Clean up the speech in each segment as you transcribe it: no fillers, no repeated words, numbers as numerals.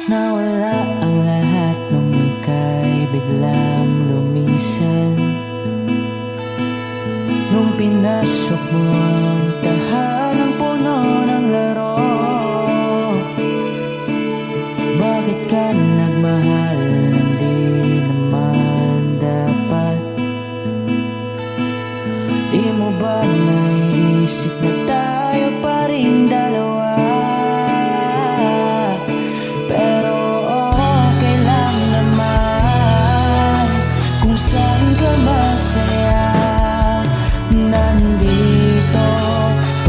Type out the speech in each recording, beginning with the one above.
Nawala ang lahat nung ika'y biglang lumisan. Nung pinasok mo ang tahanang puno ng laro, bakit ka nagmahal nang di naman dapat? Di mo ba naisip na tayo pa rin dalawa? Saan ka masaya? Nandito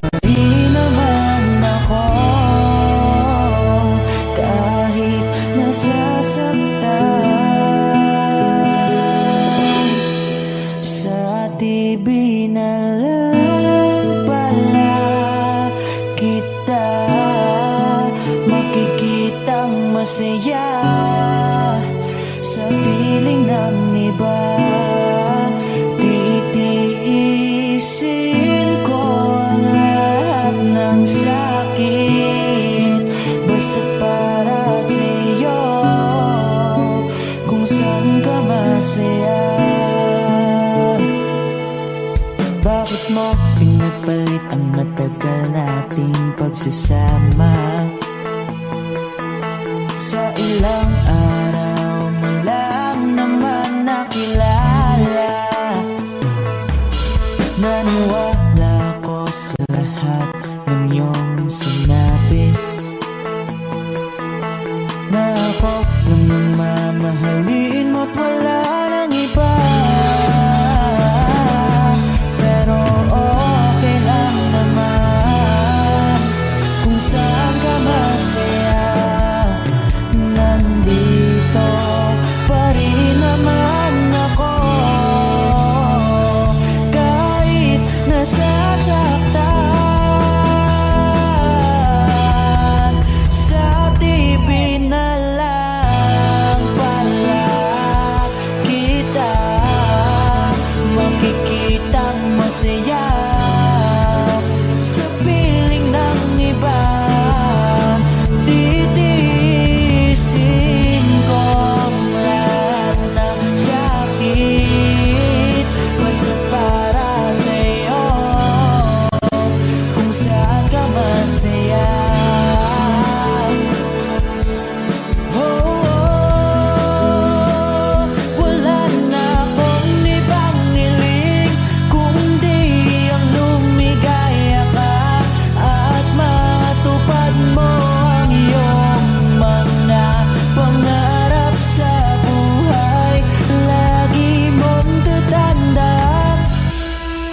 pa rin naman ako, kahit nasasaktan. Sa TV na lang pala kita makikitang masaya sa piling ng iba. Titiisin ko ang lahat ng sakit, basta't para sa'yo, kung saan ka masaya. Bakit mo pinagpalit ang matagal nating pagsasama? Sa ilang araw mo lang naman nakilala. Naniwala ko sa lahat ng iyong sinabi, na ako lang ang mamahalin mo't wala nang iba. Pero okay lang naman kung saan ka masaya. Nandito pa rin naman ako, kahit nasasaktan. Sa TV na lang pala kita makikitang masaya sa piling ng iba. Titiisin ko ang lahat ng sakit, basta't para sa'yo, kung saan ka masaya. Wala na akong ibang hiling kundi ang lumigaya ka at matupad mo ang iyong mga pangarap sa buhay. Lagi mong tatandaan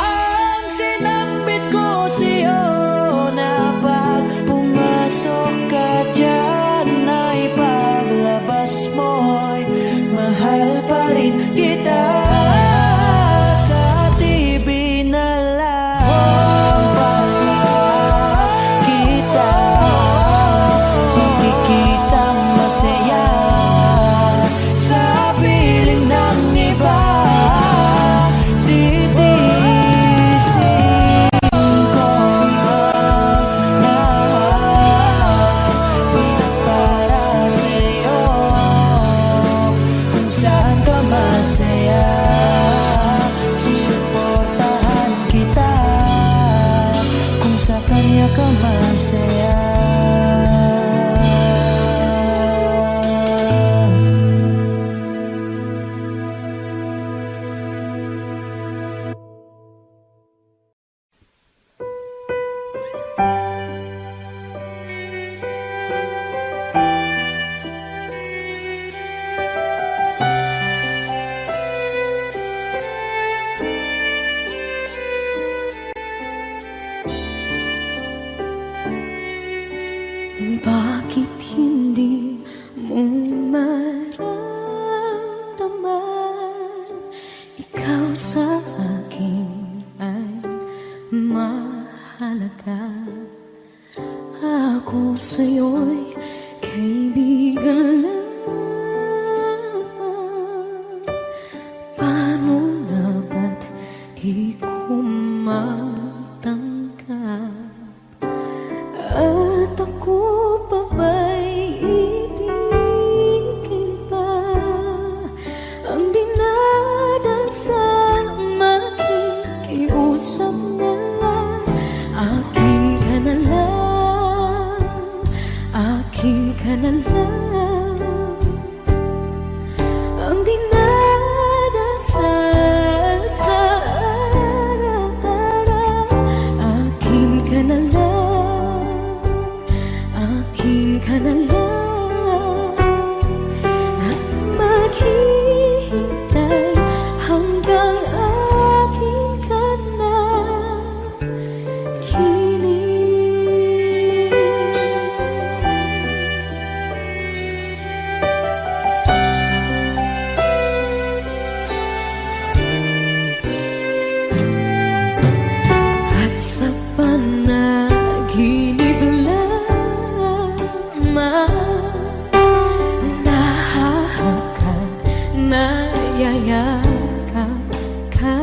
ang sinambit ko sa'yo, na pag pumasok ka dyan ay paglabas mo'y mahal pa rin kita. Sa TV na lang pala kita makikitang masaya sa piling ng iba. Titiisin ko ang lahat, basta't para sa'yo, kung saan ka masaya. Susuportahan kita kung sa kanya ka masaya. Bakit hindi mo maramdaman ikaw sa akin ay mahalaga? ko sa'yo'y kaibigan lang. Paano na ba't di ko matanggap? At ako pa ba'y ibigin pa? Ang dinadansang makikiusap na lang. Akin ka na lang, akin ka na lang. Ang dinadasal sa araw-araw. Akin ka na lang, akin ka na lang. At maghihintay hanggang akin ka na. At sa panaginip lamang nahahakan, nayayakap ka.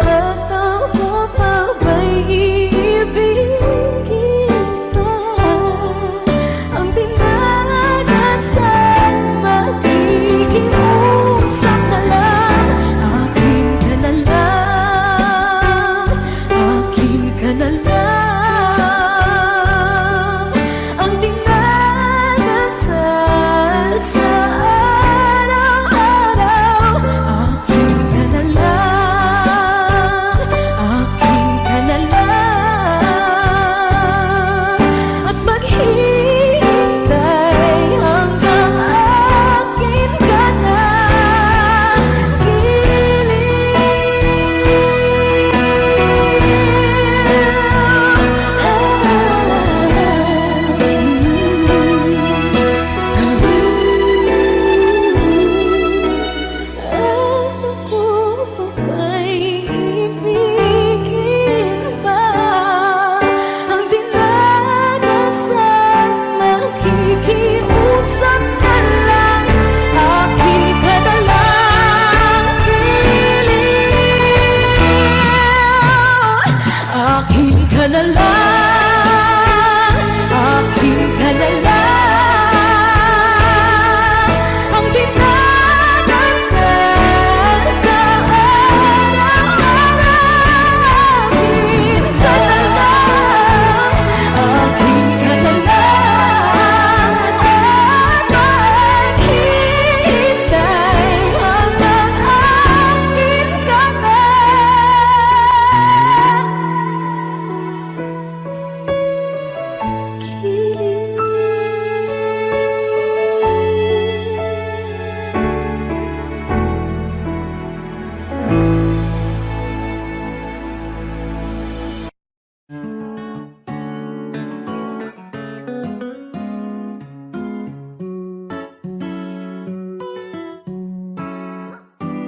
At ako pa ba'y iibigin pa? Ang dinadasal makikiusap na lang. Akin ka na lang, akin ka na lang. Ang dinadasal sa araw-araw. Akin ka na lang, akin ka na lang. At maghihintay hanggang akin ka na. Ako pa ba'y ibigin pa? Ang dinadasal makikiusap na lang. Akin ka na lang, akin ka na lang, akin ka na lang. Ang dinadasal sa araw-araw. Akin ka na lang, akin ka na lang. At maghihintay hanggang akin ka na.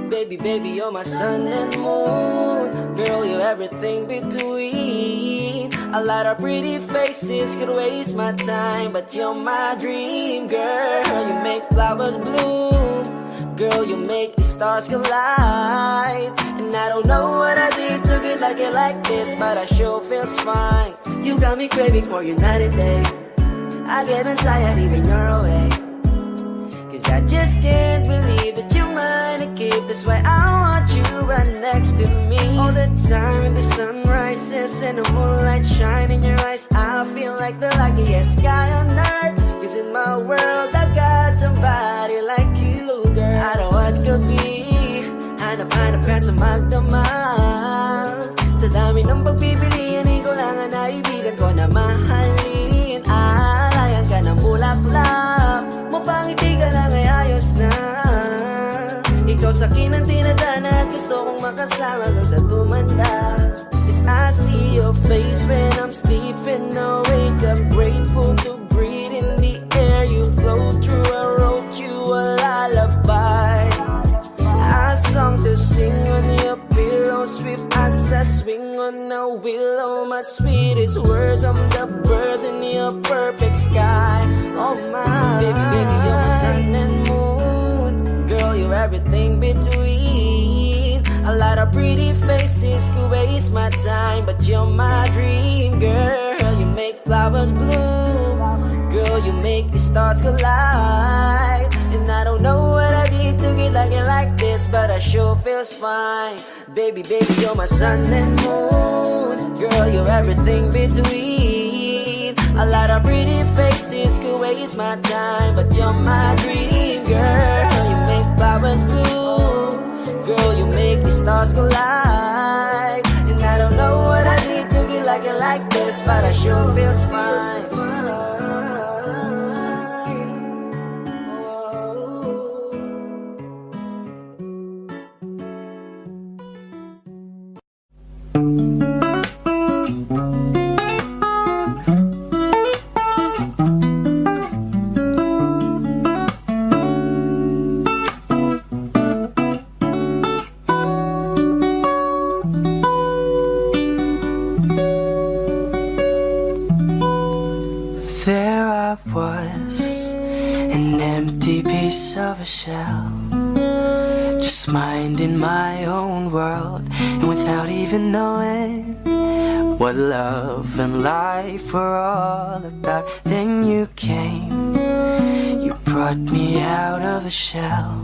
Baby, baby, you're my sun and moon. Girl, you're everything between. A lot of pretty faces could waste my time, but you're my dream, girl. You make flowers bloom. Girl, you make the stars collide. And I don't know what I did to get like this, but I sure feels fine. You got me craving for you night and day. I get anxiety when you're away. Cause I just can't believe that you're mine to keep. That's why I want you right next to me all the time. When the sun rises and the moonlight shine in your eyes, I feel like the luckiest guy on earth. Cause in my world I got somebody like you, girl. I don't want to be hanap-hanap ka sa magdamag. Sa dami ng pagpipilian, ikaw lang ang naibigan ko na mahalin. Alayan ka ng bulaklak, mapangiti ka lang ay ayos na. Ikaw sa akin ang tinadhana at gusto kong makasama kang sa tumanda. Cause I see your face when I'm sleeping awake. I'm grateful to breathe in the air you flow through. I wrote you a lullaby, a song to sing on your pillow, swift as I swing on a willow. My my sweetest words. I'm the birds in your perfect sky. Oh my baby, baby, you're my sun and moon. Girl, you're everything between. A lot of pretty faces could waste my time, but you're my dream, girl. You make flowers bloom. Girl, you make the stars collide. And I don't know what I did to get like it like this, but I sure feels fine. Baby, baby, you're my sun and moon. Girl, you're everything between. A lot of pretty faces could waste my time, but you're my dream, girl. You make flowers bloom. Girl, you make the stars collide. And I don't know what I did to get like it like this, but I sure feels fine. There I was, an empty piece of a shell, just minding my own world, and without even knowing what love and life were all about. Then you came, you brought me out of the shell,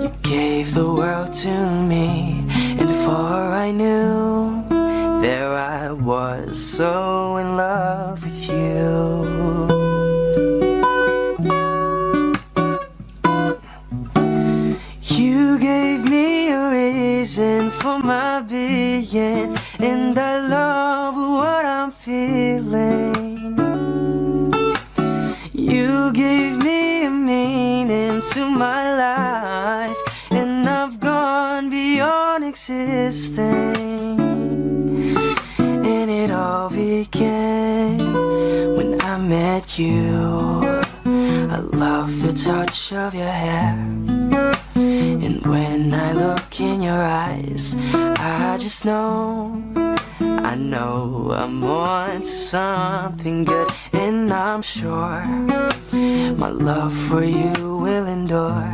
you gave the world to me, and before I knew, there I was, so in love with you. You gave me a reason for my being, and I love what I'm feeling. You gave me a meaning to my life, and I've gone beyond existing. And it all began when I met you. I love the touch of your hair, and when I look in your eyes, I just know, I know I'm on to something good. And I'm sure my love for you will endure.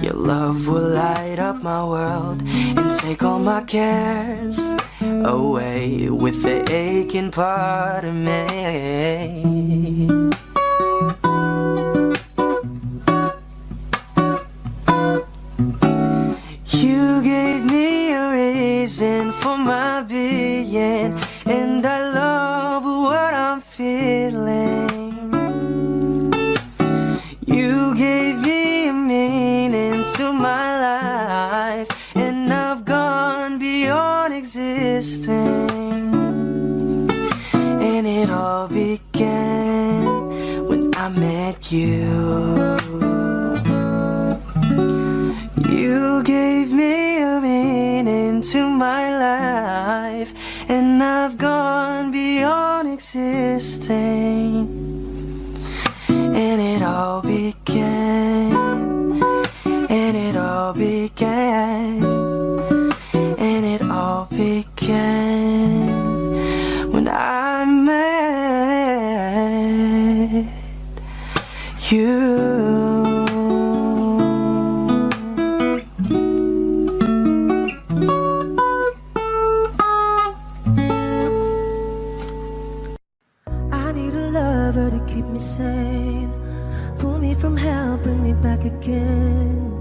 Your love will light up my world and take all my cares away with the aching part of me. You gave me a reason for my being, and I love what I'm feeling. You gave me a meaning to my life, and I've gone beyond existing. And it all began when I met you. You gave me a meaning to my life, and I've gone beyond existing. And it all began, and it all began, and it all began when I met you. To keep me sane, pull me from hell, bring me back again.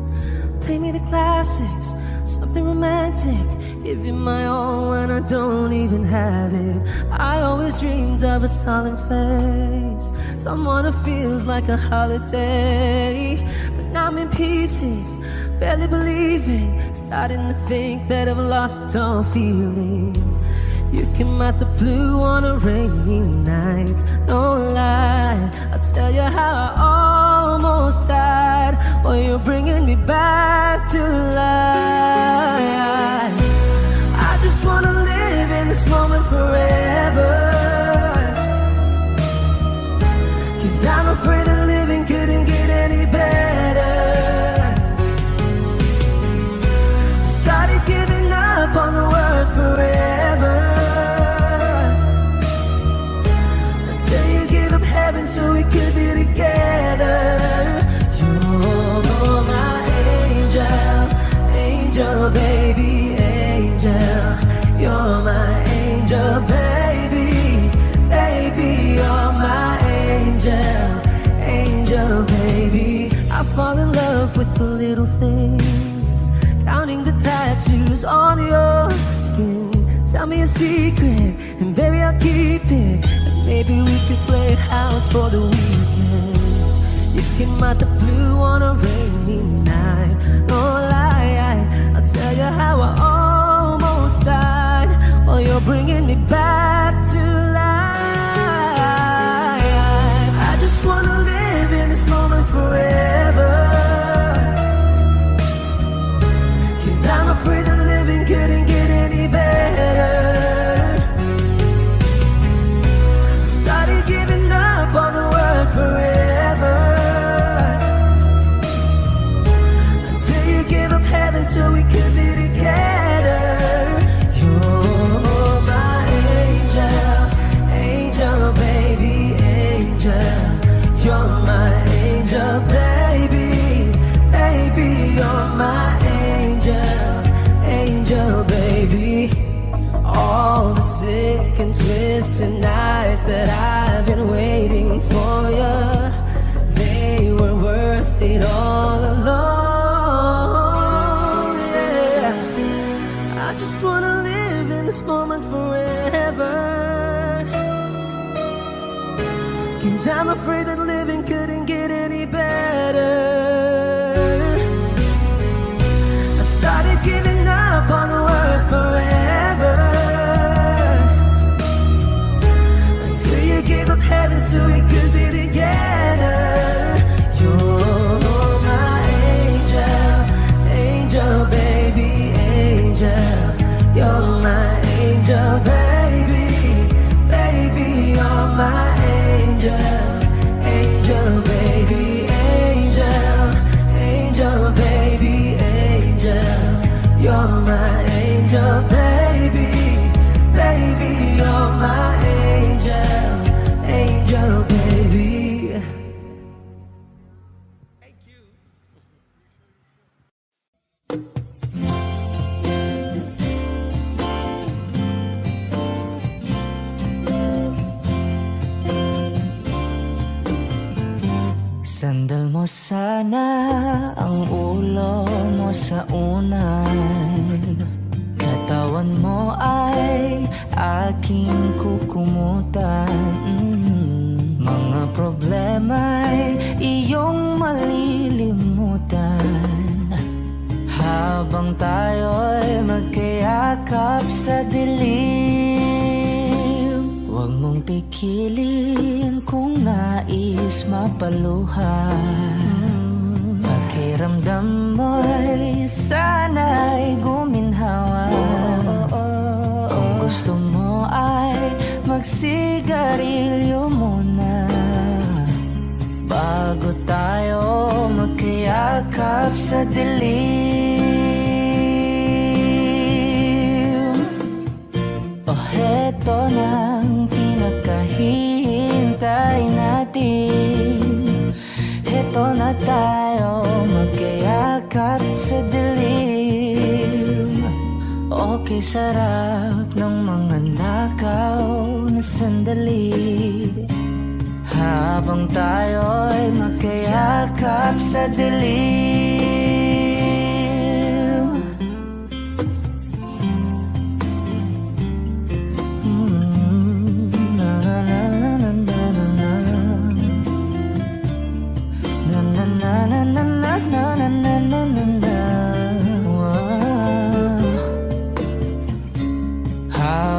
Play me the classics, something romantic. Give you my all when I don't even have it. I always dreamed of a solid face, someone who feels like a holiday. But now I'm in pieces, barely believing, starting to think that I've lost all feeling. You came out the blue on a rainy night, no lie. I'll tell you how I almost died, while you're bringing me back to life. I just wanna live in this moment forever, 'cause I'm afraid that living couldn't get any better. Started giving up on the word forever, for little things, counting the tattoos on your skin. Tell me a secret, and baby I'll keep it. And maybe we could play house for the weekend. You came out the blue on a rainy night. No lie, I'll tell you how I almost died, while you're bringing me back to life. I just wanna live in this moment forever, 'cause I'm afraid that living couldn't get any better. Started giving up on the word forever, until you gave up heaven so we could be together. You're my angel, angel baby, angel. You're my angel baby, baby. You're my angel, angel baby. All the sick and twisted nights that I've been waiting for you, they were worth it all alone. Yeah, I just wanna live in this moment forever, 'cause I'm afraid that living couldn't get any better. I started giving up on the word forever, until you gave up heaven so we could be together. You're my angel, angel baby, angel. You're my angel baby, baby. You're my angel, angel baby, angel, angel baby, angel. You're my angel baby, baby. You're my angel, angel baby. Sandal mo sana ang ulo mo sa unan, katawan mo ay aking kukumutan. Mga problema'y iyong malilimutan, habang tayo'y magkayakap sa dilim. Huwag mong pikilin kung nais mapaluhan. Pakiramdam mo'y sana'y guminhawa. Kung gusto mo ay magsigarilyo muna, bago tayo magkayakap sa dilim. Oh, heto nang pinakahihintay natin. Heto na tayo magkayakap sa dilim. Okay, sarap ng mga nakaw na sandali, habang tayo'y magkayakap sa dilim.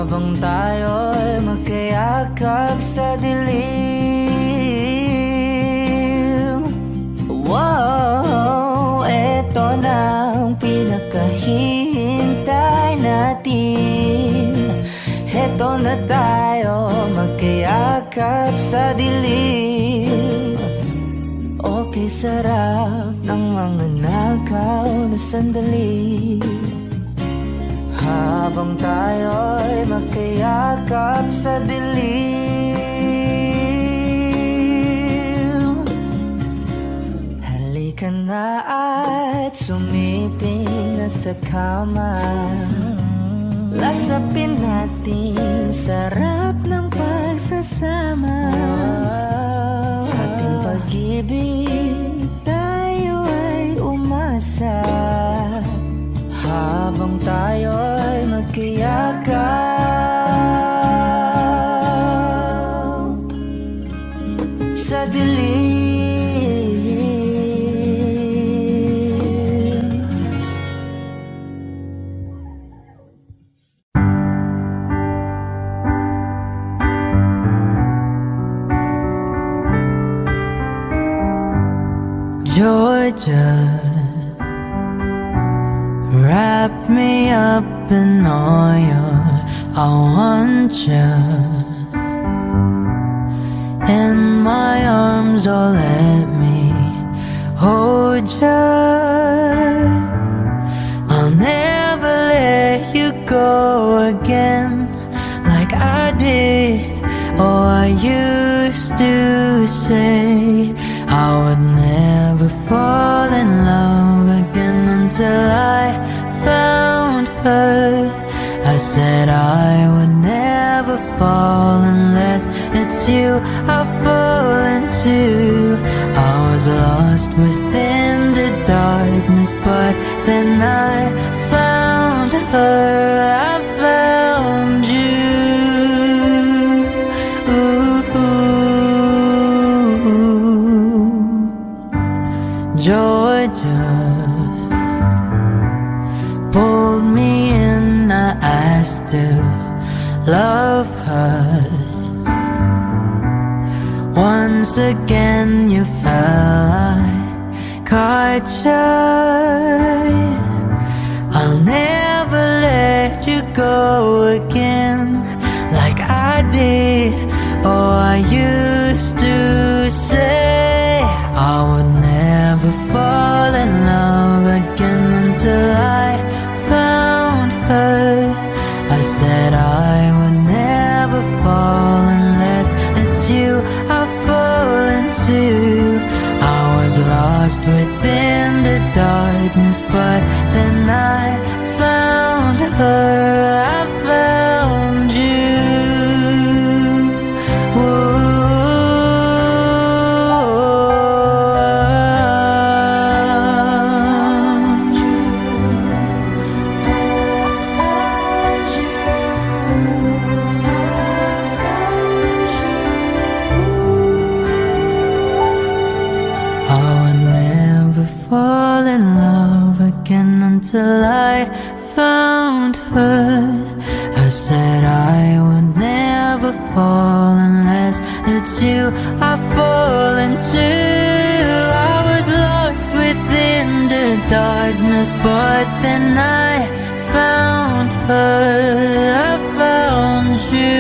Habang tayo'y magkayakap sa dilim. Wow, eto na ang pinakahihintay natin. Eto na tayo magkayakap sa dilim. Okay, sarap ng mga nakaw na sandali, habang tayo'y magkayakap sa dilim. Halika na at sumiping na sa kama, lasapin natin sarap ng pagsasama. Sa ating pag-ibig tayo ay umasa. tayo'y magkayakap sa dilim. Georgia, wrap me up in oil. I want you in my arms, oh let me hold you. I'll never let you go again like I did. Oh, I used to say I would never fall in love again until I found her. I said I would never fall unless it's you I fall into. I was lost within the darkness, but then I found her. I found you. Georgia pulled me in, I asked to love her. Once again you fell, I caught you. I'll never let you go again like I did. Oh, I used to say I would never fall in love again until I found her. I said I would never fall unless it's you I fall into. I was lost within the darkness, but then I found her. I found you. Until I found her. I said I would never fall unless it's you I fall into. I was lost within the darkness, but then I found her. I found you.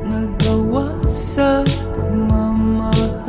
Nagawa sa mamahalan.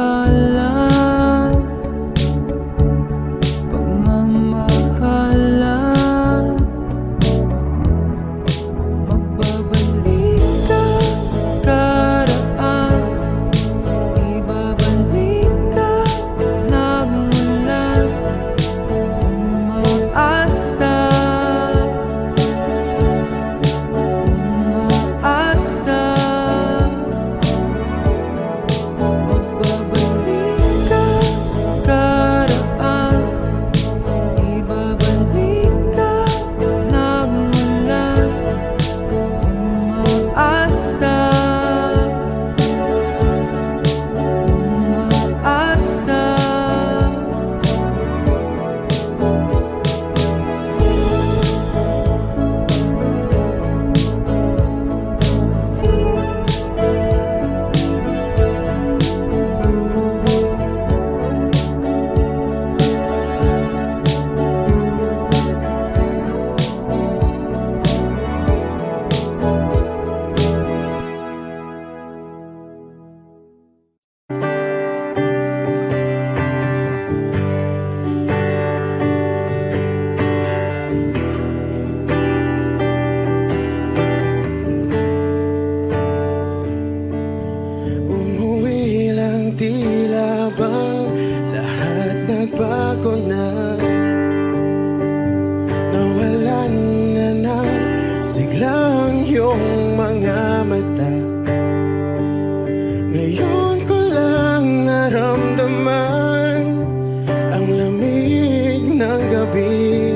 gabi,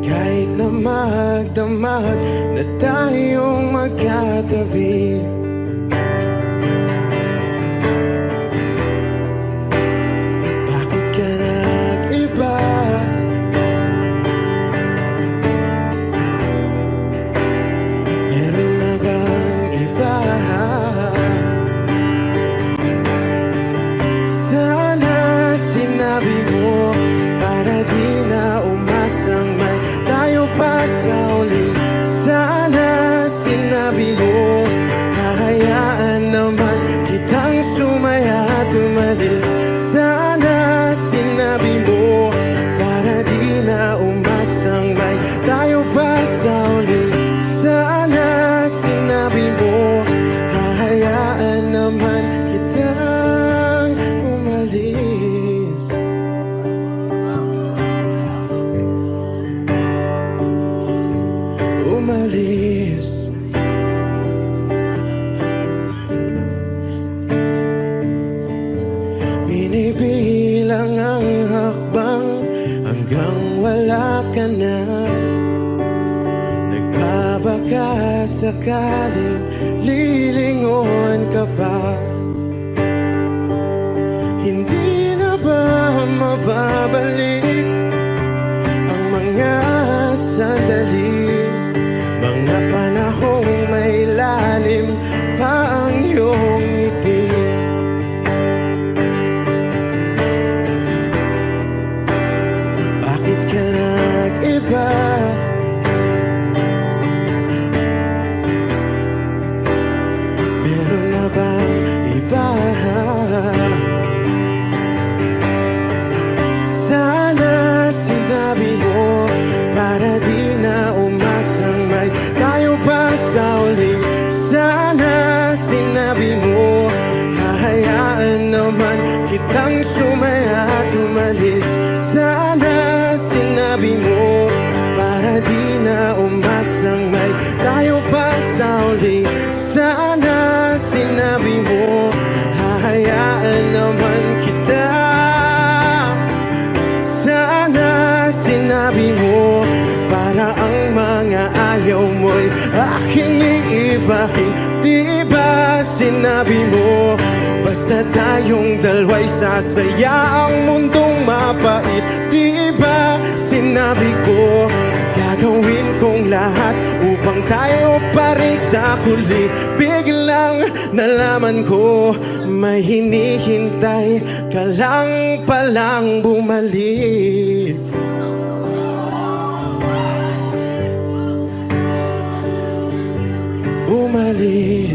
kahit na magdamag na tayong magkatabi. Bakit ka nag-iba? Meron na bang iba? Sana sinabi mo para di na umasang may tayo pa sa uli. Sana sinabi mo hahayaan naman kitang sumaya at umalis. Sana sinabi mo para di na umasang may tayo pa sa uli. Sana sinabi mo hahayaan naman kitang umalis. Umalis. Binibilang ang hakbang hanggang wala ka na. Nagbabaka sakaling lilingon ka pa. Hindi na ba mababalik ang mga sandali, mga panahong may lalim pa ang iyong ngiti? Bakit ka nag-iba? Meron na bang iba? Sana sinabi mo para di na umasang may tayo pa sa uli. Sana sinabi mo hahayaan naman kitang sumaya at umalis. Sana sinabi mo para di na umasang may tayo pa sa uli. Sana sinabi mo hahayaan naman kita. Sana sinabi mo para ang mga ayaw mo'y aking iibahin. Di ba sinabi mo basta tayong dalawa'y sasaya ang mundong mapait? Di ba sinabi ko gagawin kong lahat upang tayo pa rin sa huli? Biglang nalaman ko may hinihintay ka lang palang bumalik. Bumalik.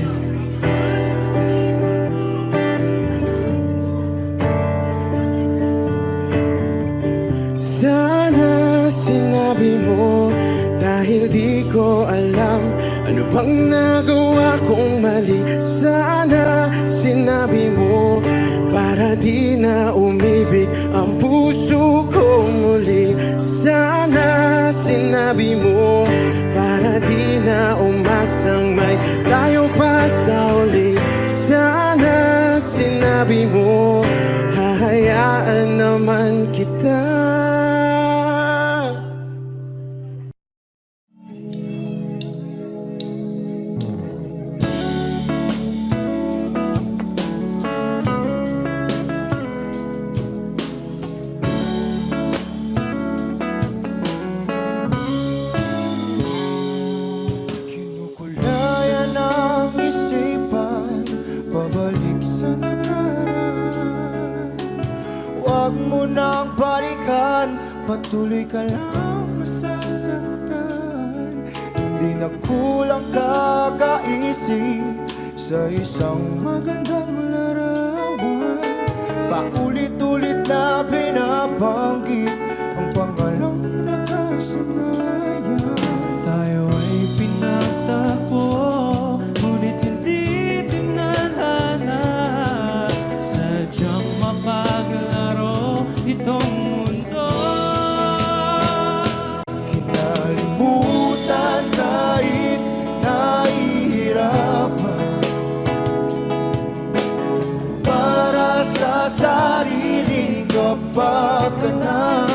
Sana sinabi mo dahil di ko alam ano bang nagawa kong mali. Sana sinabi mo para di na umibig ang puso ko muli. Sana sinabi mo para di na umasang may tayo pa sa uli. Sana sinabi mo hahayaan naman kita. Kinukulayan ang isipan, pabalik sa nakaraan. Huwag mo nang balikan, patuloy ka lang masasaktan. Hindi na kulang kakaisip sa isang magandang larawan. Paulit-ulit na binabanggit ang pangalang nakasanayan. Tayo ay pinagtagpo, ngunit hindi dinalana. Sadyang mapaglaro itong mundo. Kinalimutan kahit nahihirapan, para sa sariling kapakanan.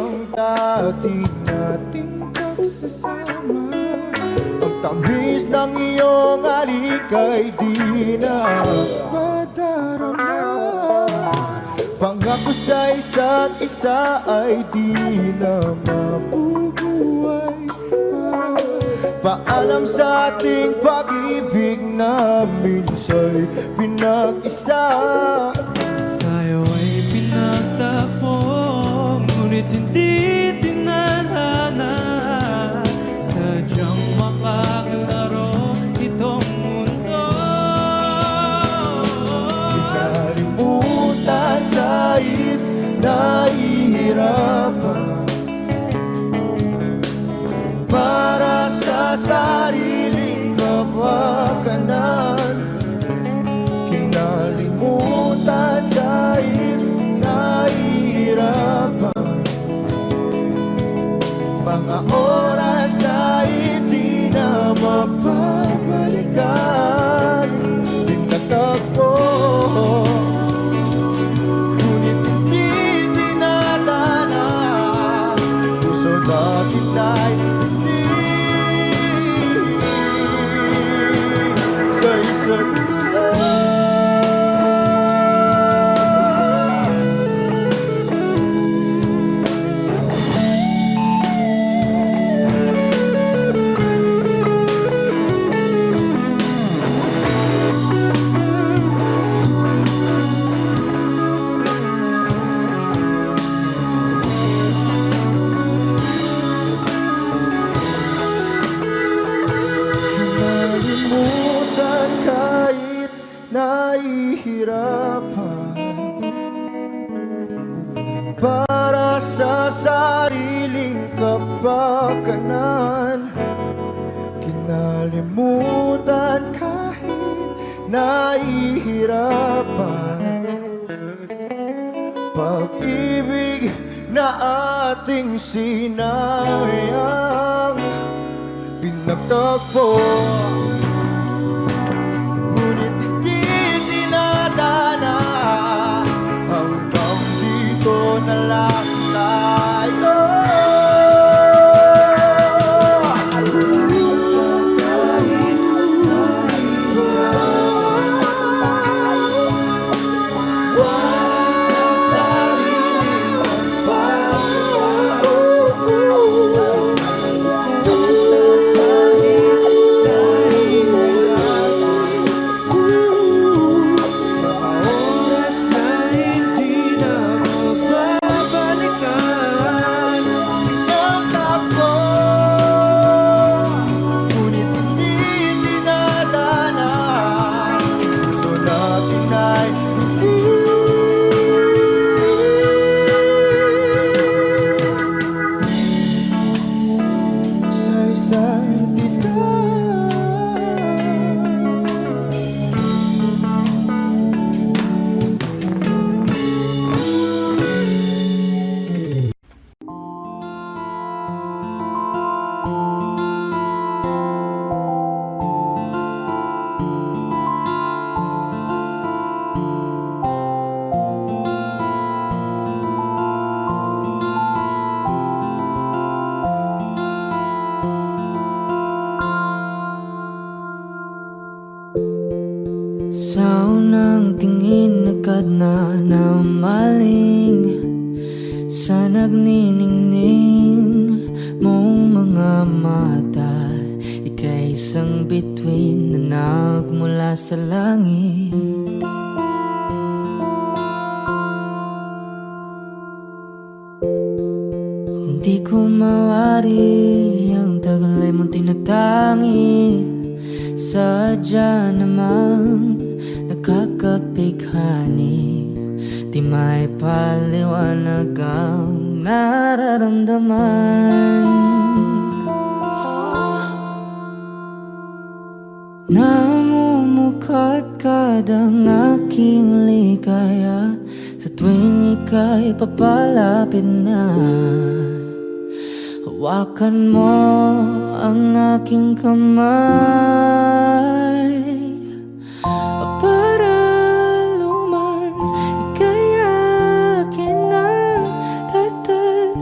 ang dati nating pagsasama. Ang tamis ng iyong halik ay di na madarama. Pangako sa isa't isa ay di na mabubuhay pa. Paalam sa ating pag-ibig na minsa'y pinag-isa. Tayo ay pinagtakbo, ngunit hindi tinadhana. Sadyang makakalaro itong mundo. Kinalimutan kahit nahihirapan, para sa sariling kapakanan. Kinalimutan kahit nahihirapan, mga oras na hindi na mapabalikan. Tinatagpo, ngunit hindi tinadana. Puso natin ay hindi sa isa't isa. Kinalimutan kahit nahihirapan, para sa sariling kapakanan. Kinalimutan kahit nahihirapan, pag-ibig na ating sinayang. Pinagtagpo, ngunit hindi dinadana. Hanggang dito na lang tayo. Sa unang tingin agad na namaling sa nagniningning mong mga mata. Ika'y isang bituin na nagmula sa langit. Hindi ko mawari ang tagal ay mong tinatangi. Sadya namang nakakapighani, di may paliwanag ang nararamdaman. Namumukadkad ang aking ligaya sa tuwing ika'y papalapit na. Hawakan mo ang aking kamay para luman ika'y akin na tatal.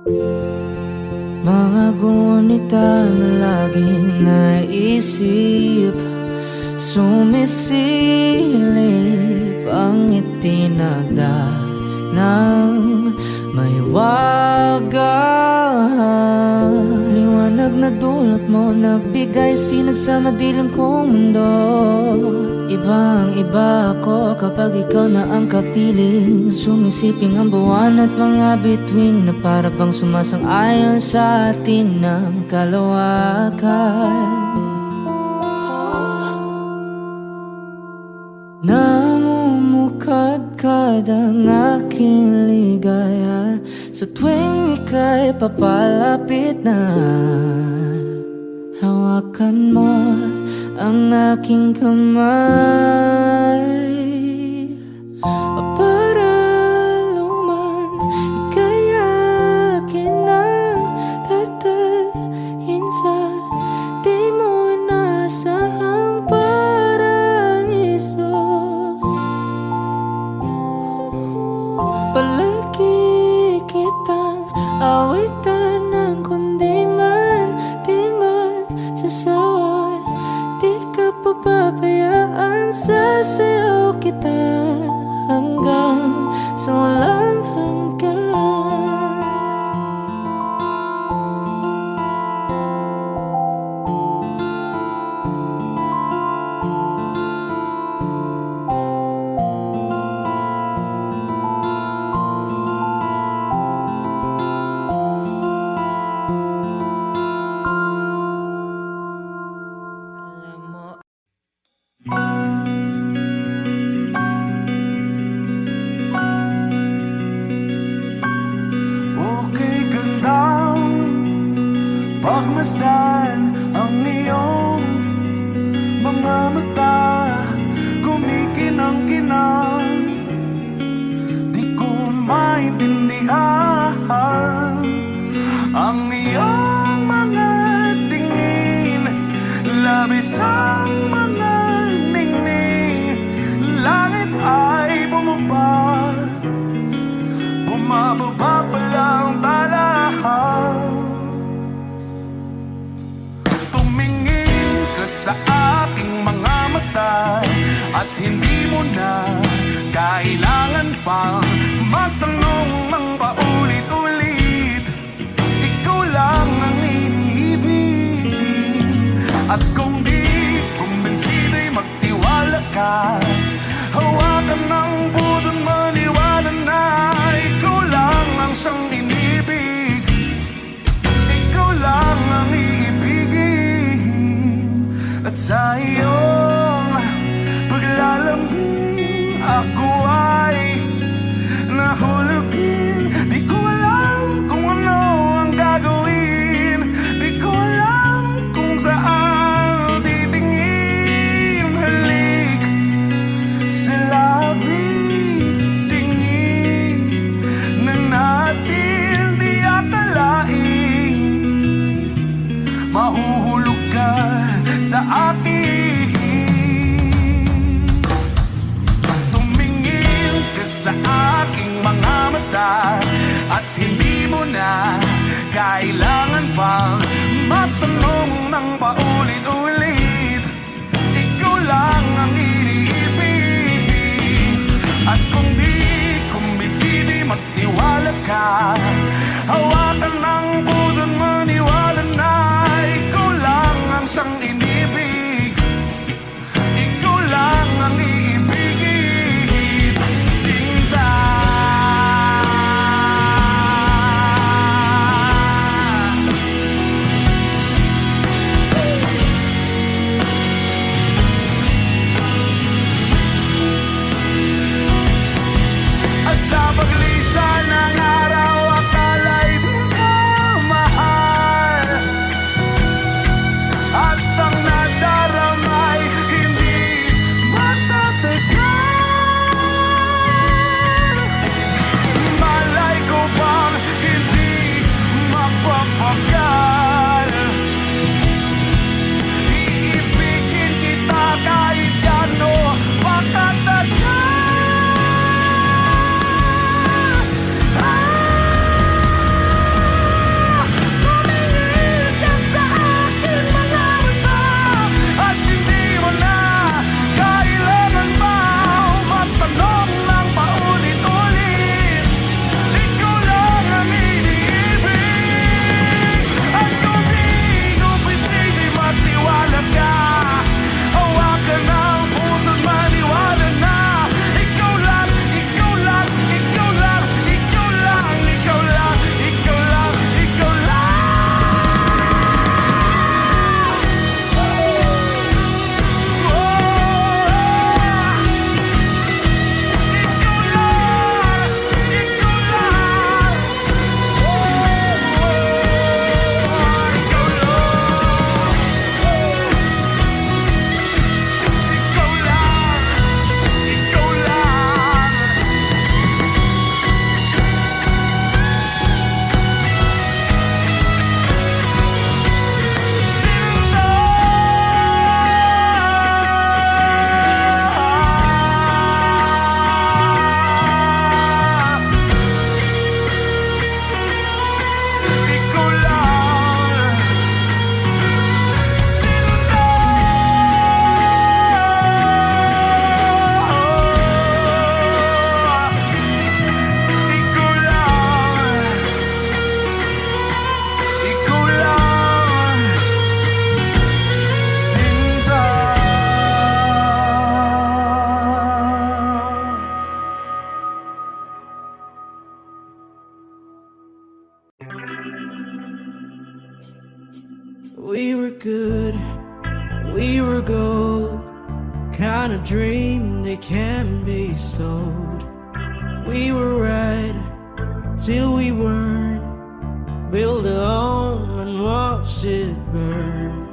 Mga gunita na laging naisip, sumisilip ang itinagda ng may wagang liwanag na dulot mo, nagbigay sinag sa madilim kong mundo. Ibang iba ako kapag ikaw na ang kapiling, sumisiping ang buwan at mga bituin na para bang sumasang-ayon sa atin ng kalawakan. Namumukadkad ang aking ligaya sa tuwing ika'y papalapit na. Hawakan mo ang aking kamay para luman ika'y akin na tatalhin sa di mo inasahang paraiso. Palagi kitang awitan ng kundi man di masasawa. Di ka papabayaan, sasayaw kita hanggang sa walang hanggan. Okay, gandang pagmasdan ang iyong mga mata, kumikinang-kinang. Di ko maintindihan ang iyong mga tingin, labis ang mga ningning. Langit ay bumaba, bumababa pa lang talahan. Tumingin ka sa aking mga mata at hindi mo na kailangan pang magtanong ng paulit-ulit. Ikaw lang ang iniibig, at kung di kumbinsido'y magtiwala ka. Hawakan ng puso't maniwala na ikaw lang ang siyang inibig. Ikaw lang ang iibigin, at sa iyong paglalambing ako ay nahulog din. Di ko alam kung ano ang gagawin, di ko alam kung saan titingin. Halik sa labi, tingin na natin di akalain. Mahuhulog ka sa akin. Tumingin ka sa aking mga mata at hindi mo na kailangan pang matanong ng paulit-ulit. Ikaw lang ang iniibig, at kung di kumbinsido'y magtiwala ka. Hawakan ng puso't maniwala na ikaw lang ang siyang inibig. Ikaw lang ang iibigin, Sinta. At sa paglisan ng araw, akala'y di ka We were good, we were gold, kind of dream that can be sold. We were right till we weren't. Build a home and watch it burn.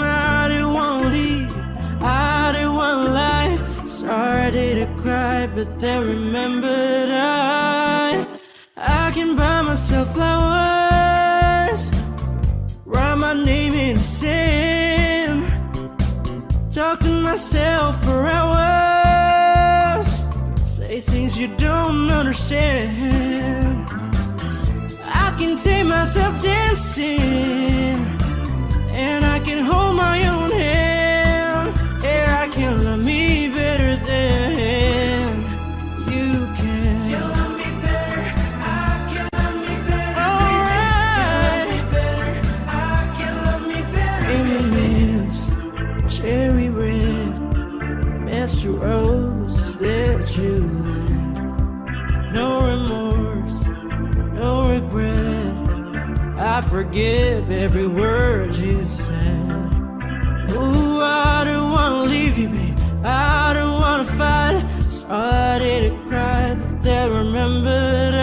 I didn't wanna leave, I didn't wanna lie. Started to cry, but then remembered I can buy myself flowers, write my name in the sand, talk to myself for hours, say things you don't understand. I can take myself dancing, and I can hold my own hand. Yeah, I can love me better than you can. You love me better, I can love me better. Alright, I can love me better. M&M's, cherry red, Mr. Rose that you lit. No remorse, no regret. I forgive every word you said. Ooh, I don't wanna leave you, babe, I don't wanna fight. Started to cry, but then remembered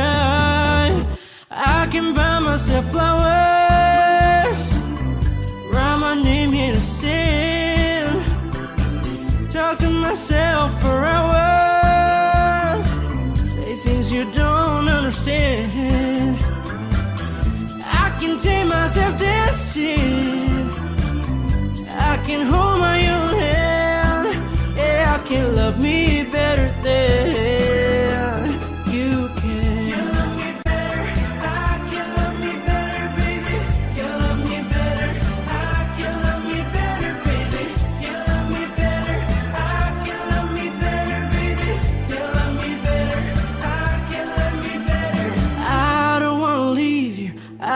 I can buy myself flowers, write my name in the sand, talk to myself for hours, say things you don't understand. I can take myself dancing, I can hold my own hand. Yeah, I can love me better than you can. You love me better, I can love me better, baby. You love me better, I can love me better, baby. You love me better, I can love me better, baby. You love me better, I can love me better. I don't wanna leave you, I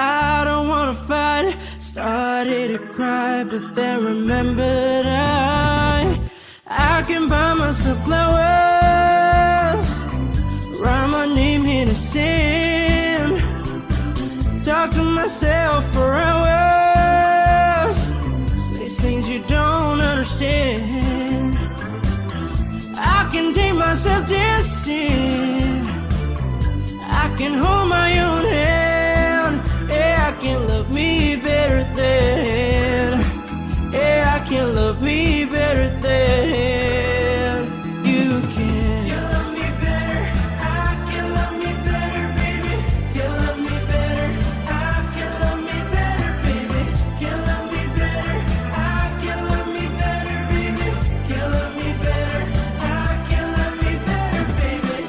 don't wanna fight. Started to cry, but then remembered I can buy myself flowers, write my name in the sand, talk to myself for hours, say things you don't understand. I can take myself dancing, I can hold my own hand. Yeah, I can love me better than. Yeah, I can love me better than you can. You love me better, I can love me better, baby. You love me better, I can love me better, baby. You love me better, I can love me better, baby. You love me better, I can love me better, baby.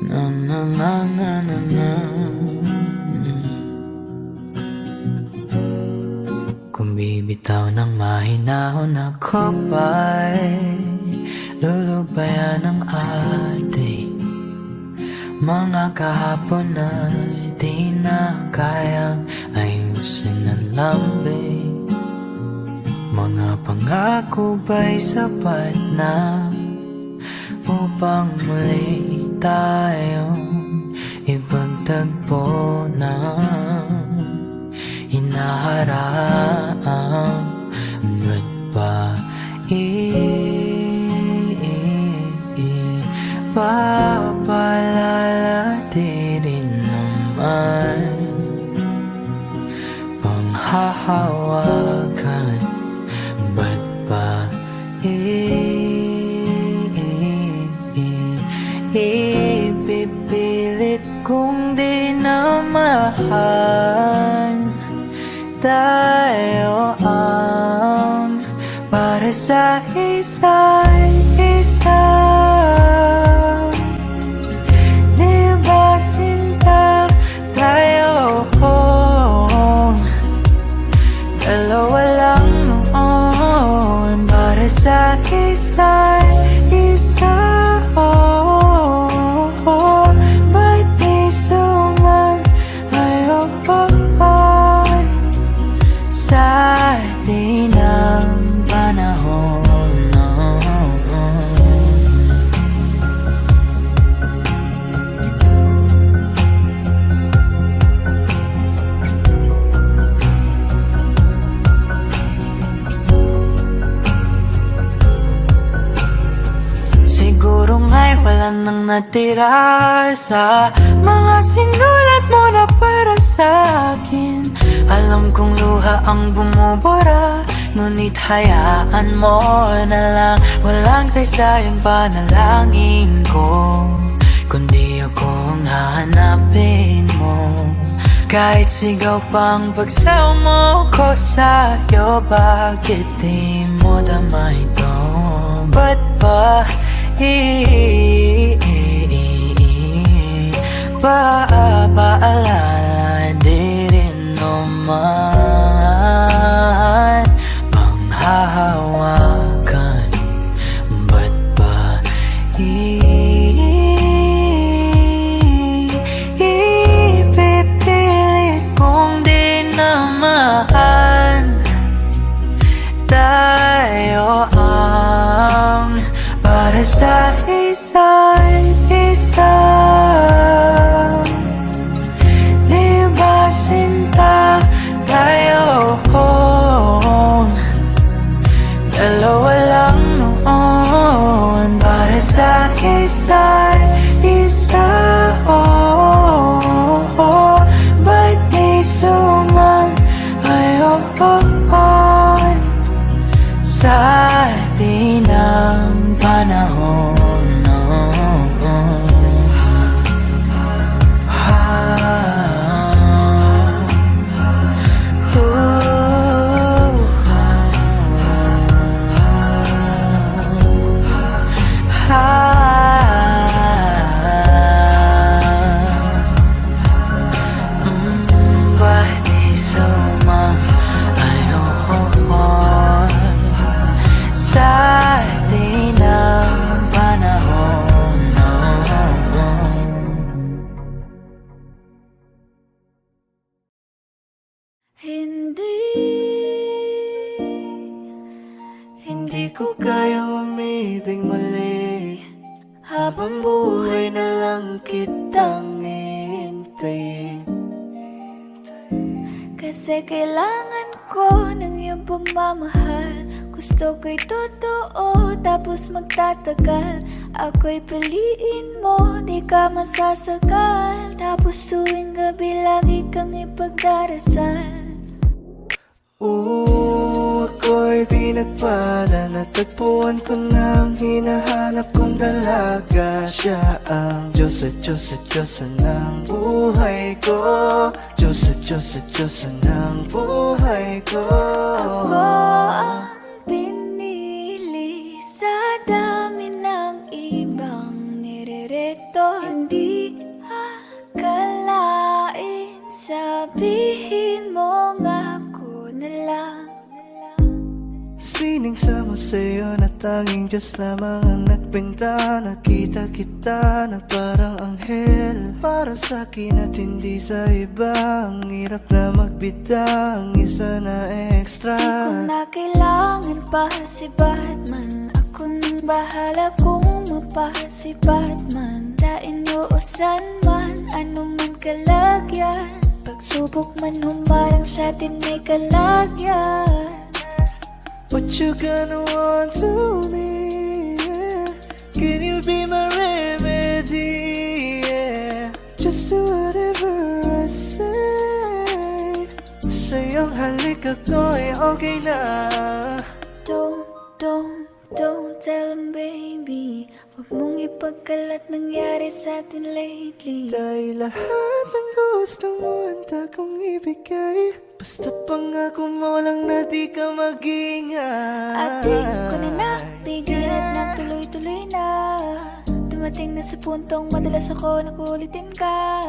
Na na na na na na. Kung bibitaw ng mahinahon ako ba'y lulubayan ng ating mga kahapon na di na kayang ayusin ng lambing. Mga pangako ba'y sapat na upang muli tayong ipagtagpo ng hinaharap? Ba't ba papalalatirin naman panghahawakan? Ba't ba ipipilit kong di na mahal? Tayo ang para sa isa't isa. Di ba sinta tayo? Dalawa lang noon para sa isa't isa. Ba't di sumayo sa atin ang panahon? wala nang natira sa mga sinulat mo na para sa akin. Alam kong luha ang bumubura, ngunit hayaan mo na lang. Walang saysayang panalangin ko, kundi akong hahanapin mo. Kahit sigaw pang pagsaw mo ko sa'yo, bakit di mo dama ito? Ba't ba paalala di rin naman panghahawakan? Ba't ba ipipilit kong di naman tayo ang para sa isa't isa? Di ba sinta tayo? Dalawa lang noon para sa isa't isa. Ba't di sumayon sa atin ang panahon? Ba't di sumayon sa atin ang panahon? Hindi ko kayang umibig muli, habang buhay na lang kitang hintayin. Kasi kailangan ko ng iyong pagmamahal. Gusto ko'y totoo, tapos magtatagal. Ako'y piliin mo, di ka masasagal. Tapos tuwing gabi lagi kang ipagdarasal. Ako'y pinagpala, natagpuan ko na ang hinahanap kong dalaga. Siya ang Diyos at Diyos at Diyosa ng buhay ko. Diyos at Diyos at Diyosa ng buhay ko. Ako ang pinili sa dami ng ibang nirereto. Hindi akalain, sabihin mo nga ako na lang. Sining sama sa'yo na tanging Diyos lamang ang nagbenta. Nakita kita na parang anghel para sa'kin at hindi sa iba. Ang hirap na magbida, ang isa na extra. Di ko na kailangan pa si Batman. Ako nang bahala kung mapasi Batman. Dainuusan man, ano man kalagyan. Pagsubok man humarang sa'tin may kalagyan. What you gonna want to me, yeah? Can you be my remedy, yeah? Just do whatever I say. Sa'yong halik ako'y okay na. Don't tell him, baby. Huwag mong ipagkalat nangyari sa'tin lately. Dahil lahat ng gusto mo handa kong ibigay. Basta pangako mo lang na di ka mag-ingay. At di ko na nabigyan at nagtuloy-tuloy na. Dumating na sa puntong madalas ako nakulitin ka.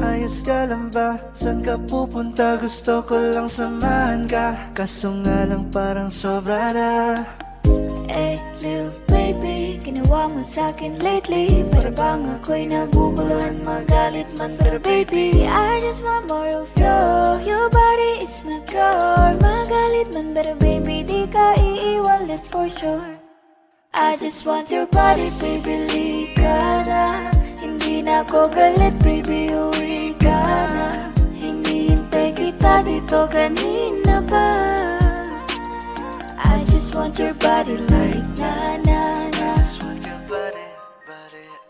Ayos ka lang ba? Saan ka pupunta? Gusto ko lang samahan ka. Kaso nga lang parang sobra na. Eh, little baby, ginawa mo sa'kin lately. Para bang ako'y naguguluhan, magalit man. Pero baby, I just want more of you. Your body is my core. Magalit man, pero baby, di ka iiwan, that's for sure. I just want your body, baby, lika na. Hindi na ako galit, baby, uwi ka na. Hinihintay kita dito kanina pa. I just want your body like na na na. Just want your body,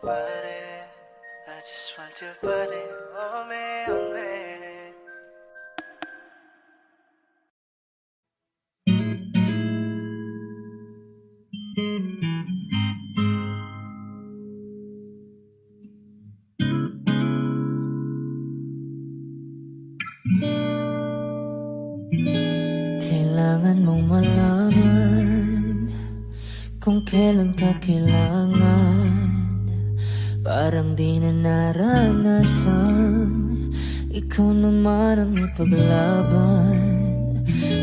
body. I just want your body on me, on me. Kailangan mong malaman kung kailan ka kailangan. Parang di na naranasan, ikaw naman ang ipaglaban.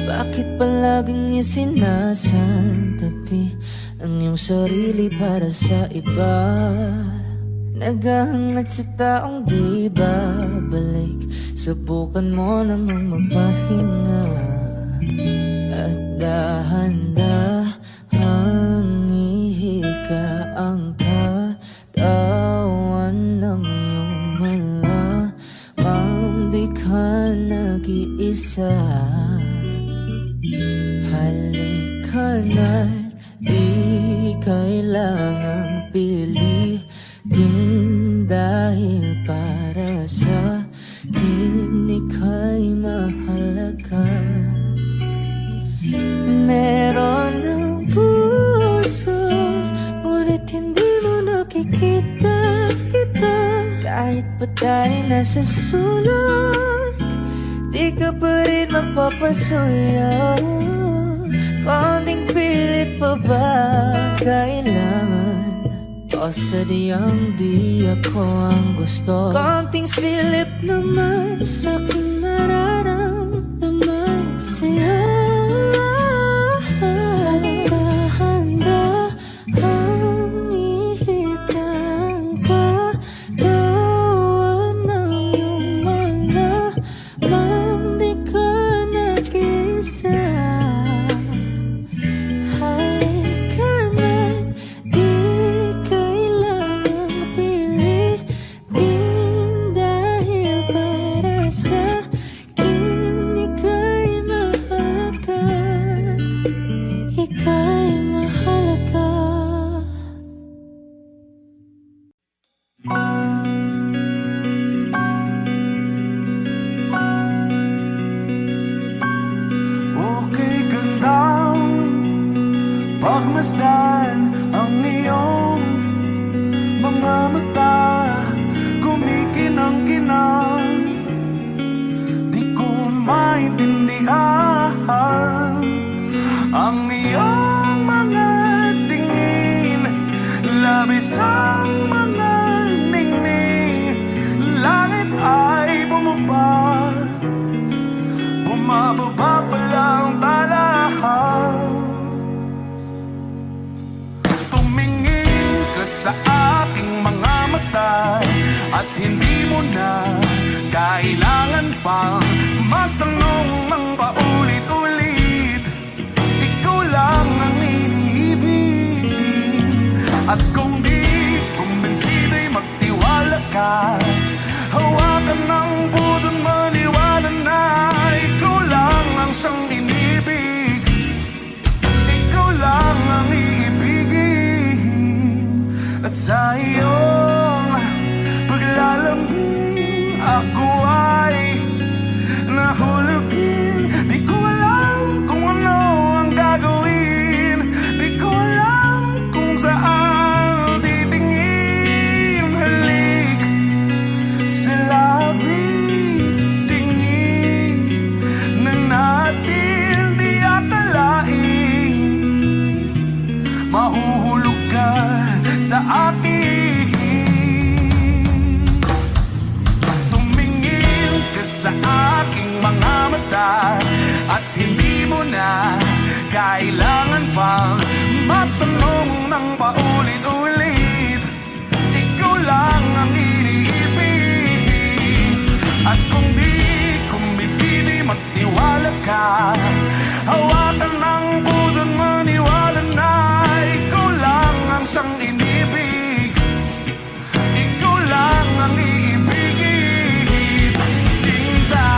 Bakit palaging isinasantabi ang iyong sarili para sa iba? Naghahangad sa taong di babalik, subukan mo namang magpahinga. At dahan-dahang ihika ang katawan ng iyong malamang di ka nag-iisa. Halika na't di kailangang pilitin, dahil para sa akin ika'y mahalaga. Meron ng puso, ngunit hindi mo nakikita ito. Kahit pa tayo nasa sulok, di ka pa rin mapapasuyo. Konting pilit pa ba kailangan? O sadyang di ako ang gusto? Konting silip naman sa aking nararamdaman sa'yo. Pagmasdan ang iyong mga mata, kumikinang-kinang. Di ko maintindihan ang iyong mga tingin, labis ang mga ningning. Langit ay bumaba, bumababa pa lang talahan. Sa aking mga mata, at hindi mo na kailangan pang magtanong ng paulit-ulit. Ikaw lang ang iniibig, at kung di kumbinsido'y magtiwala ka. Hawakan ng puso't maniwala na ikaw lang ang siyang inibig. Ikaw lang ang iibigin. At sa iyong paglalambing, ako ay nahulog din. Di ko alam kung ano ang gagawin, di ko alam kung saan titingin. Halik sa labi, tingin na natin di akalain. Mahuhulog ka sa akin. Tumingin ka sa aking mga mata, at hindi mo na kailangan pang matanong ng paulit-ulit. Ikaw lang ang iniibig, at kung di kumbinsido'y magtiwala ka. Hawakan ng puso't maniwala na ikaw lang ang siyang inibig. Ikaw lang ang iibigin, Sinta.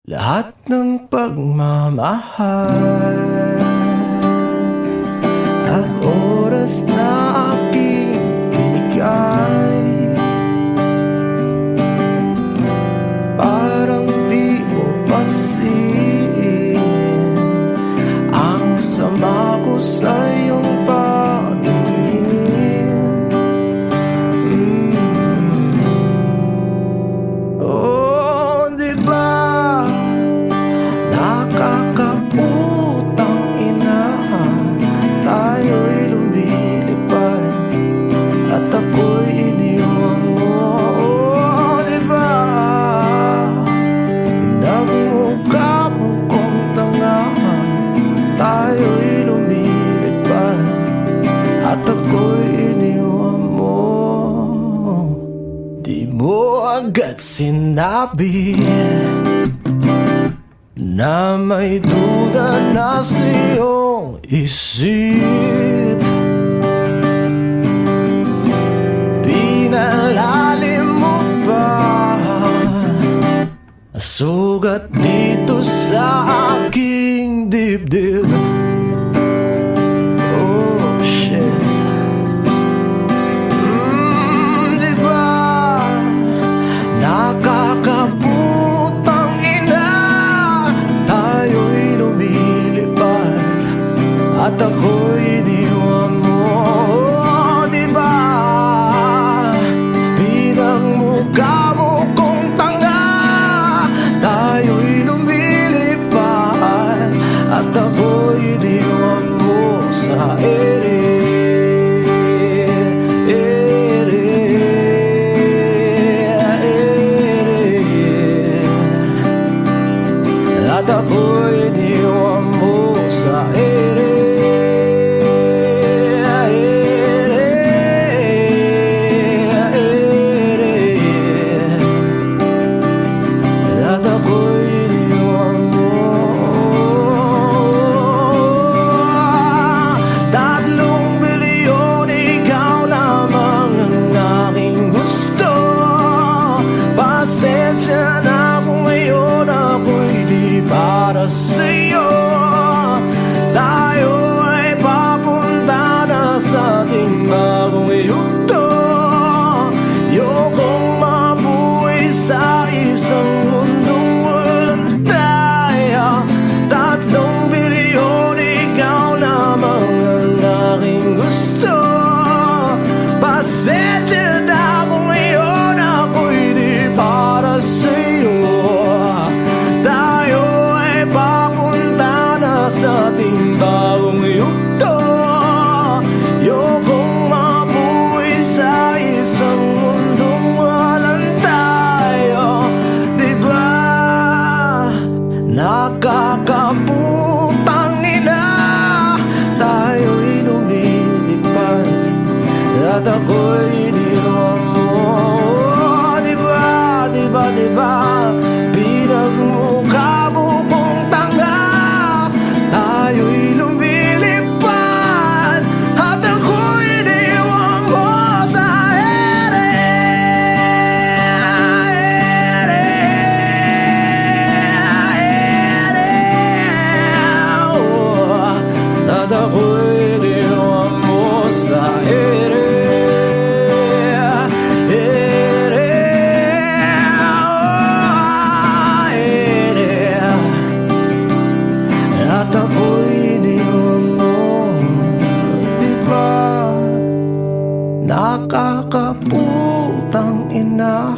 lahat ng pagmamahal at oras na aking binigay. Parang di mo pansin ang sama ko sa iyong paningin. Oh, di ba nakakaputang ina, tayo'y lumilipad at ako'y iniwan mo. Oh, di ba nagmukha mo kong tanga, tayo'y lumilipad at ako'y iniwan mo. Di mo agad sinabi na may duda na sa iyong isip. Pinalalim mo pa sugat dito sa aking dibdib. Oh shit. Di ba nakakaputang ina, tayo'y lumilipad at ako'y iniwan mo. Oh, di ba pinagmukha mo kong tanga, tayo'y lumilipad at ako'y iniwan mo sa ere. At ako'y iniwan mo sa ere. At ako'y iniwan mo. 3 bilyon, ikaw lamang ang aking gusto. Pasensya na kung ngayon ako'y di para sa'yo. Tayo ay papunta na sa ating bagong yugto. Ayokong mabuhay sa isang mundong walang tayo. 3 bilyon, ikaw lamang ang aking gusto. Pasensya na kung ngayon ako'y di para sa'yo. Tayo ay papunta na sa ating bagong yugto. Ayokong mabuhay sa isang mundong walang tayo. Di ba nakakaputang ina, tayo'y lumilipad at ako'y iniwan mo. Di ba, di ba, di ba pinagmukha mo kong tanga, tayo'y lumilipad at ako'y iniwan mo sa ere. Oh, at ako'y iniwan mo sa ere. At ako'y iniwan mo. Di ba nakakaputang ina,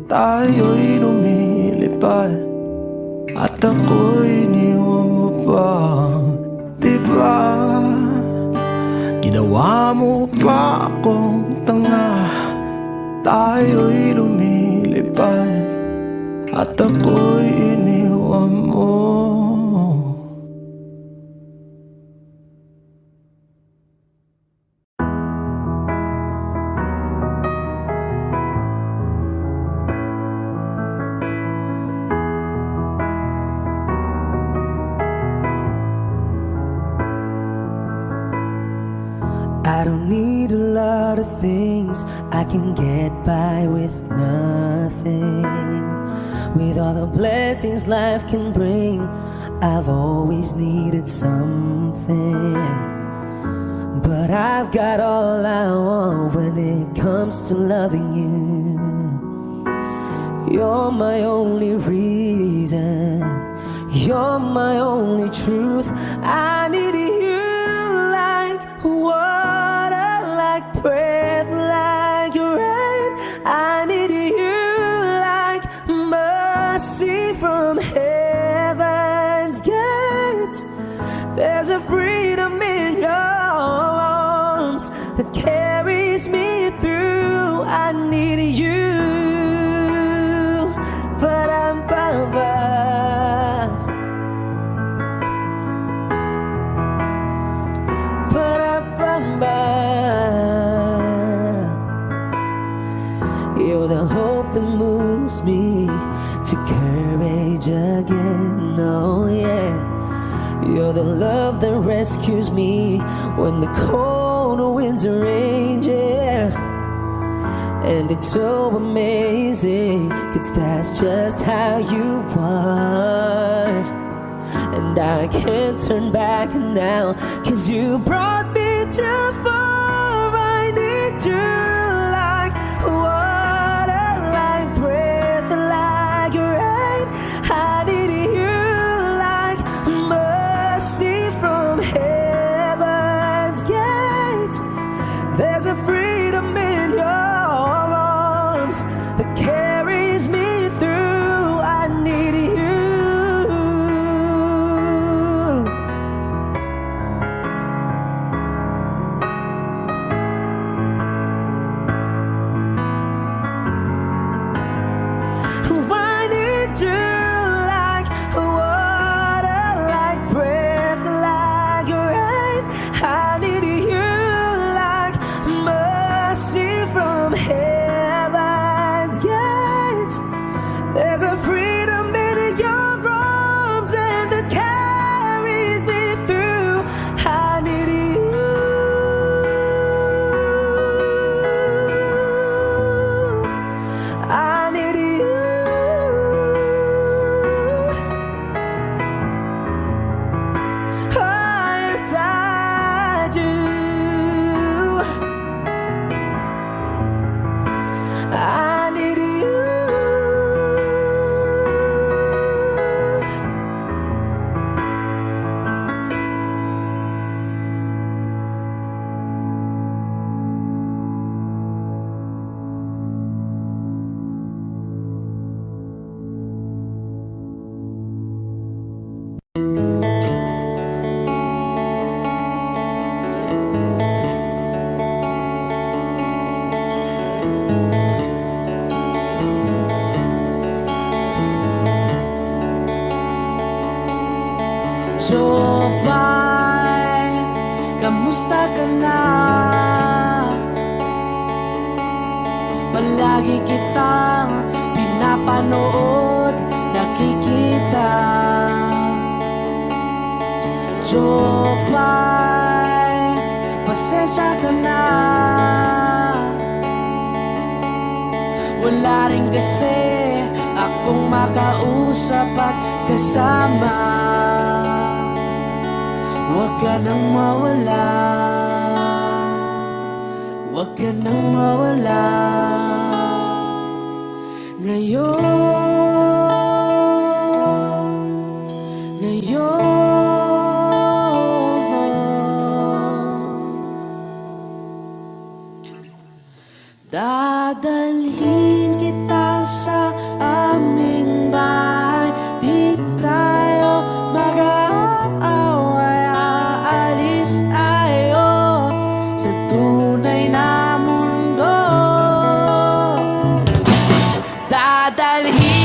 tayo'y lumilipad at ako'y iniwan mo pa. Di ba ginawa mo pa akong tanga, tayo'y lumilipad at ako'y iniwan mo. I don't need a lot of things, I can get by with nothing. With all the blessings life can bring, I've always needed something. But I've got all I want when it comes to loving you. You're my only reason, you're my only truth. I need you like water, like breath, like rain. I need you like mercy from heaven's gate. There's a freedom in your arms that carries me through. I need you. You're the hope that moves me to courage again, oh yeah. You're the love that rescues me when the cold winds rage, yeah. And it's so amazing, 'cause that's just how you are. And I can't turn back now, 'cause you brought me too far. I need you like water, like breath, like rain. I need you like mercy from heaven's gate. There's a freedom in your arms that carries me through. I need you. I need you like water, like breath, like rain. I need you like mercy from heaven's gate. There's a freedom in your arms and that carries me through. I need you. I need you. I need you. Jopay, kamusta ka na? Palagi kitang pinapanood, nakikita. Jopay, pasensya ka na. Wala rin kasi akong makausap at kasama. Huwag ka nang mawala, huwag ka nang mawala. Dadalhin kita sa aming bahay. Di tayo mag-aaway, aalis tayo sa tunay na mundo. Dadalhin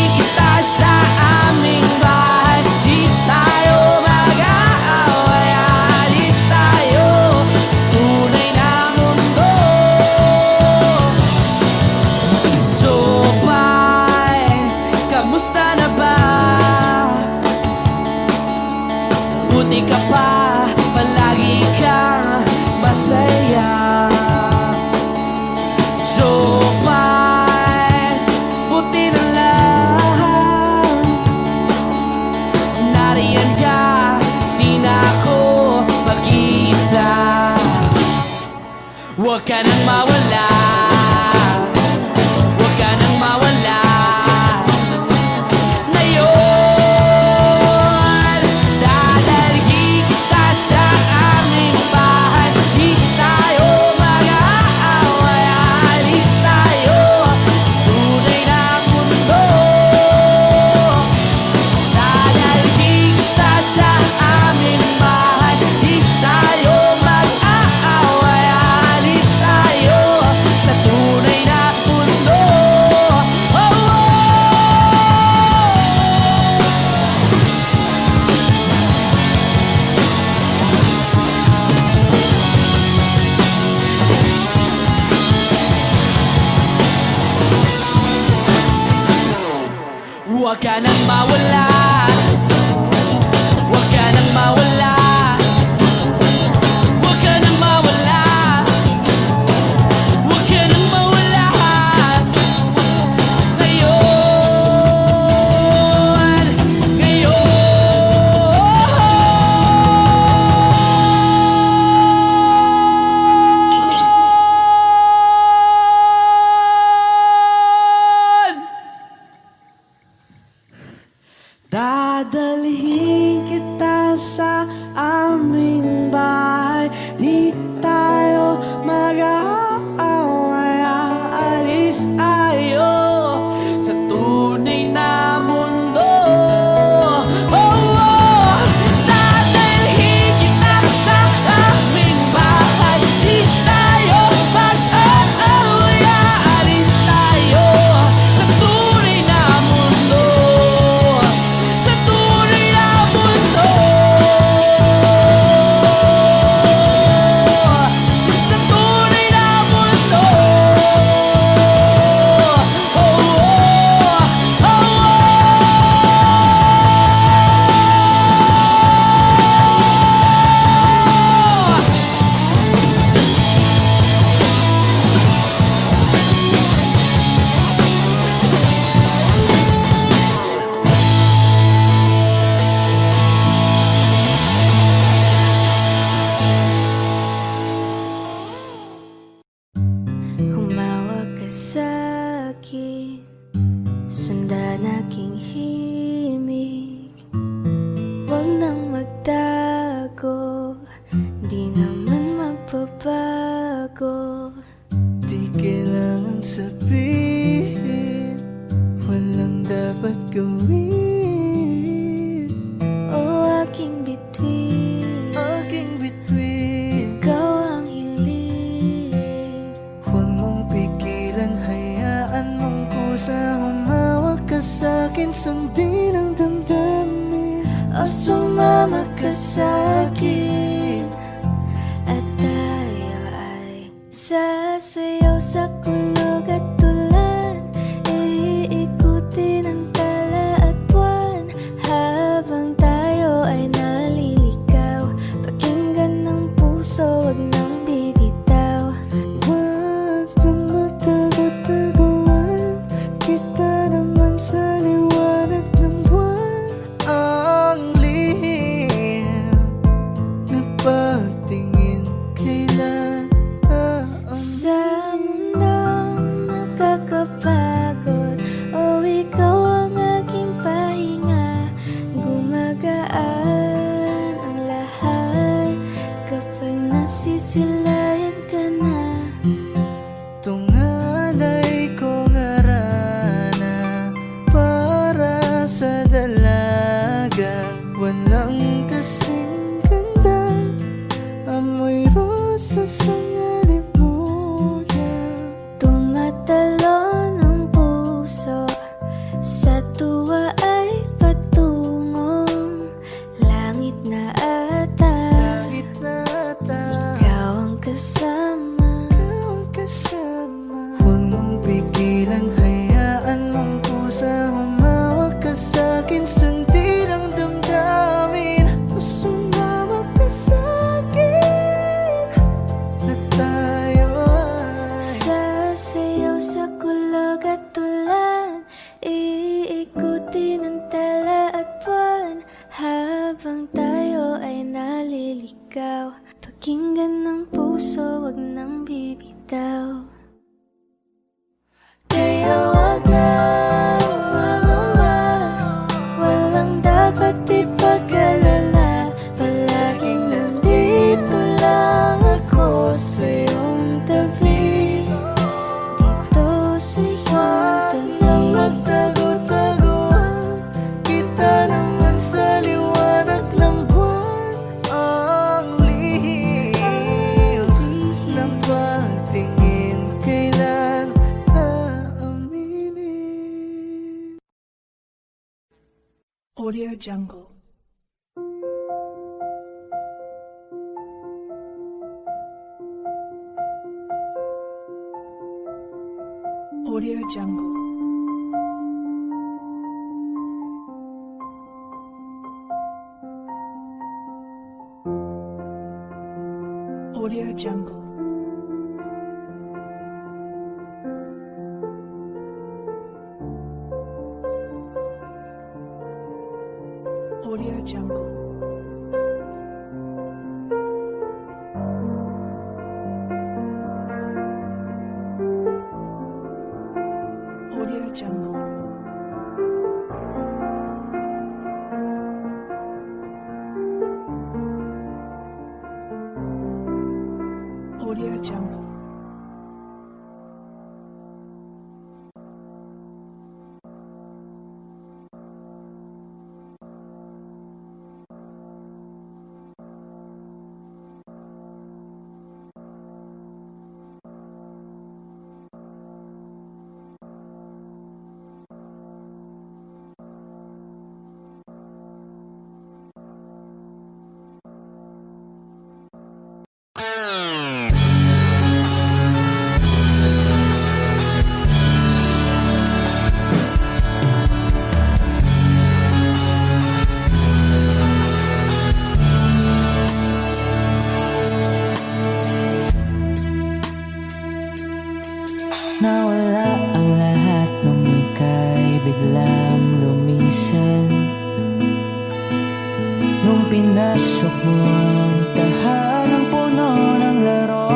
nariyan ka, di na ako mag-iisa. Huwag ka nang mawala, huwag ka nang mawala. Ngayon, dadalhin kita sa aming bahay. Di tayo mag-aaway, alis tayo, tunay na mundo. Dadalhin kita sa aming bahay. Di tayo mag-aaway, alis tayo sa tunay na mundo. Oh, oh. Huwag ka nang mawala, huwag ka nang mawala, huwag ka nang mawala, huwag ka nang mawala. Ngayon, ngayon dadalhin kita sa aming bahay. Di tayo mag-aaway, aalis tayo sa tunay na mundo. Oh, oh. Dadalhin kita sa aming bahay. Di tayo mag-aaway, aalis tayo sa tunay na mundo. Sa tunay na mundo. Sa tunay na mundo. Oh, oh, oh, oh. Humawak ka sa'kin, sundan aking himig. Huwag nang magtago, di naman magbabago. Di kailangan sabihin, walang dapat gawin. O aking bituin, Aking bituin, ikaw ang hiling. huwag mong pigilan, hayaan mong kusa. Humawak ka sa'kin, sundin ang damdamin. O sumama ka sa'kin, at tayo ay sasayaw sa kulog at tulan. Iikutin ang tala at buwan, habang tayo ay naliligaw. Pakinggan ng puso, wag nang bibitaw. Huwag nang magtago-taguan, kita naman sa liwanag ng buwan. Ang lihim na pagtingin kailan Sa mundong nakakapagod, o ikaw ang aking pahinga. Gumagaan ang lahat kapag nasisilayan ka na. tungalay ko ngarana para sa dalaga. Walang kasing ganda, amoy rosas ang alibuya. Tumatalon ang puso, sa tuwa ay patungong ikaw. Pakinggan ng puso, wag nang bibitaw. Kaya wag na umamama, walang dapat ipag-alala. Palaging nandito lang ako sa iyong tabi, dito sa iyong tabi. Magtago-taguan kita naman sa liwanag ng buwan. Ang lihim ng pagtingin, kailan aaminin? Audio Jungle. Audio Jungle. Audio Jungle. Audio Jungle. Audio Jungle. Audio Jungle. Nawala ang lahat nung ika'y biglang lumisan. Nung pinasok mo ang tahanang puno ng laro,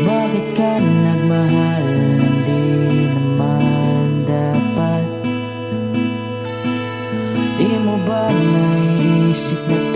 bakit ka nagmahal nang di naman dapat? Di mo ba naisip na